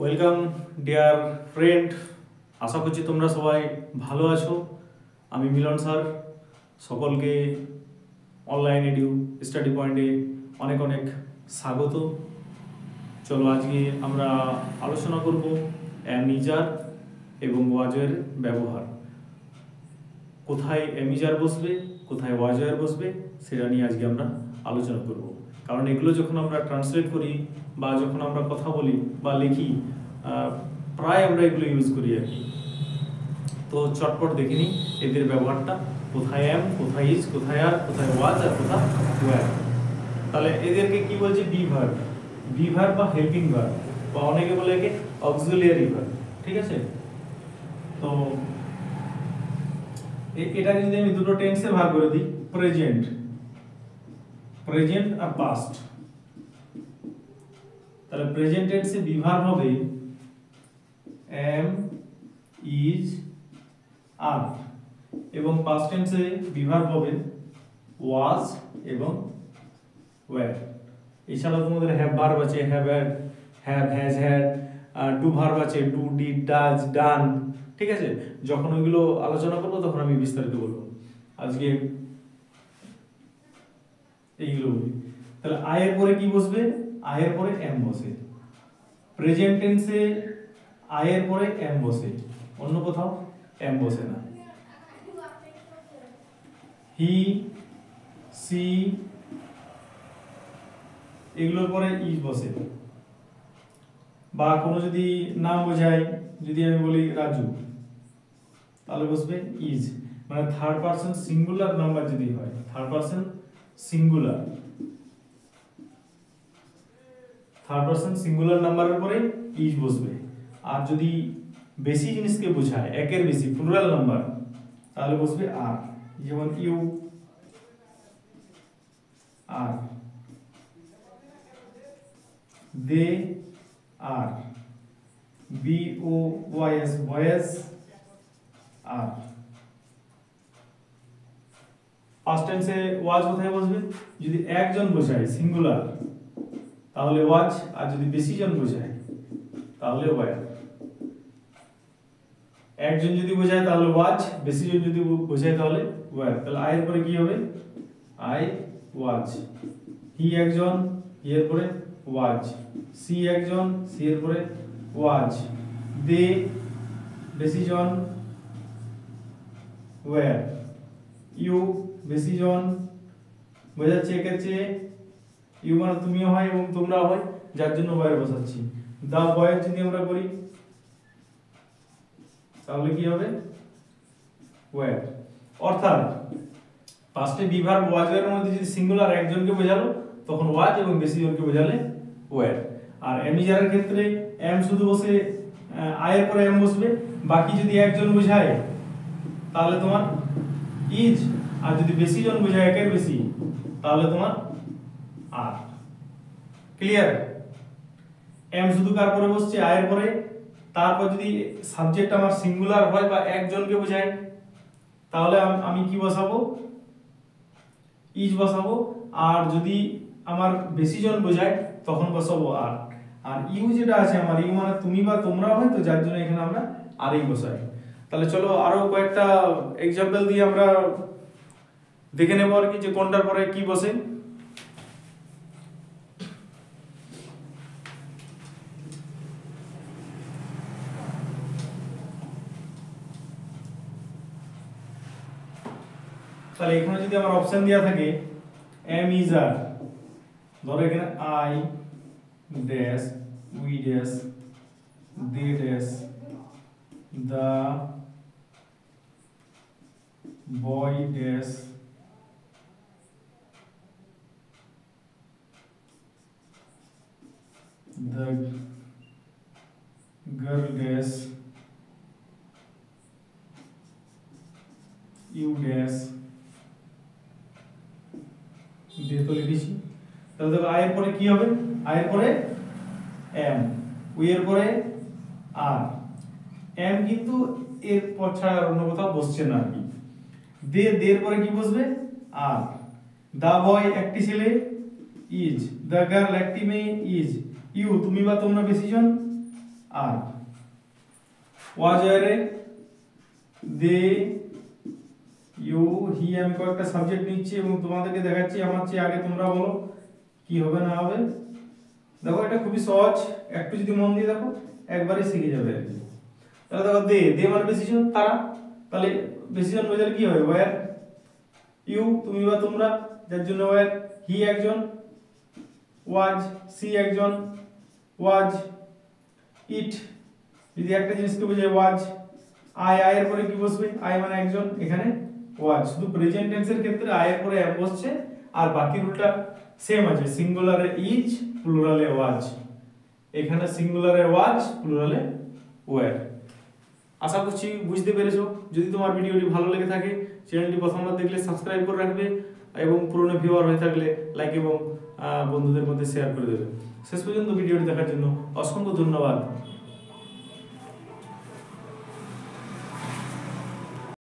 Welcome dear friend, আশা করছি তোমরা সবাই ভালো আছো। আমি মিলন স্যার, সকলকে অনলাইন এডু স্টাডি পয়েন্টে অনেক অনেক স্বাগত। চলো আজকে আমরা আলোচনা করব অ্যামিজার এবং ওয়াজয়ের ব্যবহার। কোথায় অ্যামিজার বসবে, কোথায় ওয়াজয়ার বসবে, সেটা নিয়ে আজকে আমরা আলোচনা করব। কারণ এগুলো যখন আমরা ট্রান্সলেট করি বা যখন আমরা কথা বলি বা লিখি, প্রায় আমরা এগুলো ইউজ করি আর কি। তো চটপট দেখে নিই এদের ব্যবহারটা। কোথায় অ্যাম, কোথায় ইজ, কোথায় আর, কোথায় ওয়াজ আর কোথায় ওয়্যার। তাহলে এদেরকে কি বলছে? বি ভার্ব, বি ভার্ব বা হেল্পিং ভার্ব, বা অনেকে বলে একে অক্সিলিয়ারি ভার্ব। ঠিক আছে? তো এটাকে যদি আমি দুটো টেন্সে ভাগ করে দিই, প্রেজেন্ট, প্রেজেন্ট আর পাস্ট, তাহলে প্রেজেন্ট টেন্সে বি ভার্ব হবে এম, ইজ, আর, এবং পাস্ট টেন্সে বি ভার্ব হবে ওয়াজ এবং ওয়্যার। এছাড়াও তোমাদের হ্যাভ ভার্ব আছে, have had, have, has had, do verb আছে, ডু, ডিড, ডাজ, ডান। ঠিক আছে? যখন ওইগুলো আলোচনা করবো তখন আমি বিস্তারিত বলবো। আজকে এইগুলো বলি। তাহলে আয়ের পরে কি বসবে? আয়ের পরে এম বসে। প্রেজেন্ট টেন্সে আয়ের পরে এম বসে, অন্য কোথাও এম বসে না। হি, সি, এগুলোর পরে ইজ বসে। বা কোনো যদি নাম বোঝায়, যদি আমি বলি রাজু, তাহলে বসবে ইজ। মানে থার্ড পারসন সিঙ্গুলার নাম্বার যদি হয়, third person singular, third person singular নাম্বারের পরে ইজ বসবে। আর যদি বেশি জিনিসকে বোঝায়, একের বেশি, প্লুরাল নাম্বার, তাহলে বসবে আর। যেমন you, are, they are, B O Y S, boys are. Past টেন্সে ওয়াজ কোথায় বসবে? যদি একজন বোঝায় সিঙ্গুলার তাহলে ওয়াজ, আর যদি বেশি জন বোঝায় তাহলে ওয়্যার। একজন যদি বোঝায় তাহলে ওয়াজ, বেশি জন যদি বোঝায় তাহলে ওয়্যার। তাহলে আয়ের পরে কি হবে? I was. হি একজন, হি এর পরে ওয়াজ। সি একজন, সি এর পরে ওয়াজ। দে বেশি জন, ওয়্যার। ইউ বেশি জন, বোঝাচ্ছে একের চেয়ে। ইউ মানে তুমিও হয় এবং তোমরাও হয়, যার জন্য ওয়্যার বসাচ্ছি। দা বয়েজ যদি আমরা করি তাহলে কি হবে? ওয়্যার। অর্থাৎ পাস্টে বি ভার্ব ওয়াজের মধ্যে যদি সিঙ্গুলার একজনকে বোঝালো তখন ওয়াজ, এবং বেশি জনকে বোঝালে ওয়্যার। আর অ্যামিজারের ক্ষেত্রে এম শুধু বসে, আয়ের পরে এম বসবে। বাকি যদি একজন বোঝায় তাহলে তোমার ইজ, আর যদি বেশি জন বোঝায়, একের বেশি, তাহলে তোমার আর। ক্লিয়ার? এম শুধু কার পরে বসছে? আয়ের পরে। তারপর যদি সাবজেক্ট আমার সিঙ্গুলার হয় বা একজনকে বোঝায় তাহলে আমি কি বসাবো? ইজ বসাবো। আর যদি আমার বেশি জন বোঝায় তখন বসাবো আর। আর ইউ যেটা আছে আমার, ইউ মানে তুমি বা তোমরা হয়, তো যার জন্য এখানে আমরা আর এই বসাই। তাহলে চলো আরো কয়েকটা এক্সাম্পল দিয়ে আমরা দেখে নেবো আর কি, যে কোনটার পরে কি বসে। তাহলে এখানে যদি আমার অপশন দেওয়া থাকে এম ইজ আর, ধরো এখানে I dash, we dash, they dash, the boy dash, the girl dash, you dash, দিয়ে তো লিখেছি। তাহলে দেখো আয়ের পরে কি হবে? আয়ের পরে এম, উই এর পরে আর। এম কিন্তু এর পর ছাড়া আর অন্য কোথাও বসছে না আর কি। দে, দের পরে কি বসবে? আর। দা বয় একটি ছেলে, ইজ। দা গার্ল একটি মেয়ে, ইজ। ইউ তুমি বা তোমরা বেশি জন, আর ওয়াজ ওয়ারে দে ইউ হি আমি কয়েকটা সাবজেক্ট নিচ্ছি এবং তোমাদেরকে দেখাচ্ছি, আমার চেয়ে আগে তোমরা বলো কি হবে না হবে। দেখো এটা খুবই সহজ, একটু যদি মন দিয়ে দেখো একবারই শিখে যাবে আর কি। তাহলে দেখো দে দে মানে বেশিজন, তারা, তাহলে বেশিজন বোঝালে কি হবে ওয়্যার, ইউ তুমি বা তোমরা, যার জন্য ওয়্যার, হি একজন, ওয়াজ সি একজন, ওয়াজ ইট যদি একটা জিনিসকে বোঝায় ওয়াজ, আই এর পরে কি বসবে, আই মানে একজন, এখানে ওয়াজ, শুধু প্রেজেন্ট টেন্সের ক্ষেত্রে আই এর পরে এম বসছে আর বাকি রুলটা সেম আছে, সিঙ্গুলারে ইজ প্লুরালে ওয়াজ, এখানে সিঙ্গুলারে ওয়াজ প্লুরালে ওয়্যার। আশা করছি বুঝতে পেরেছো। যদি তোমার ভিডিওটি ভালো লেগে থাকে চ্যানেলটি প্রথমবার দেখলে সাবস্ক্রাইব করে রাখবে এবং পুরনো ভিউয়ার হয়ে থাকলে লাইক এবং বন্ধুদের মধ্যে শেয়ার করে দেবে। শেষ পর্যন্ত ভিডিওটি দেখার জন্য অসংখ্য ধন্যবাদ।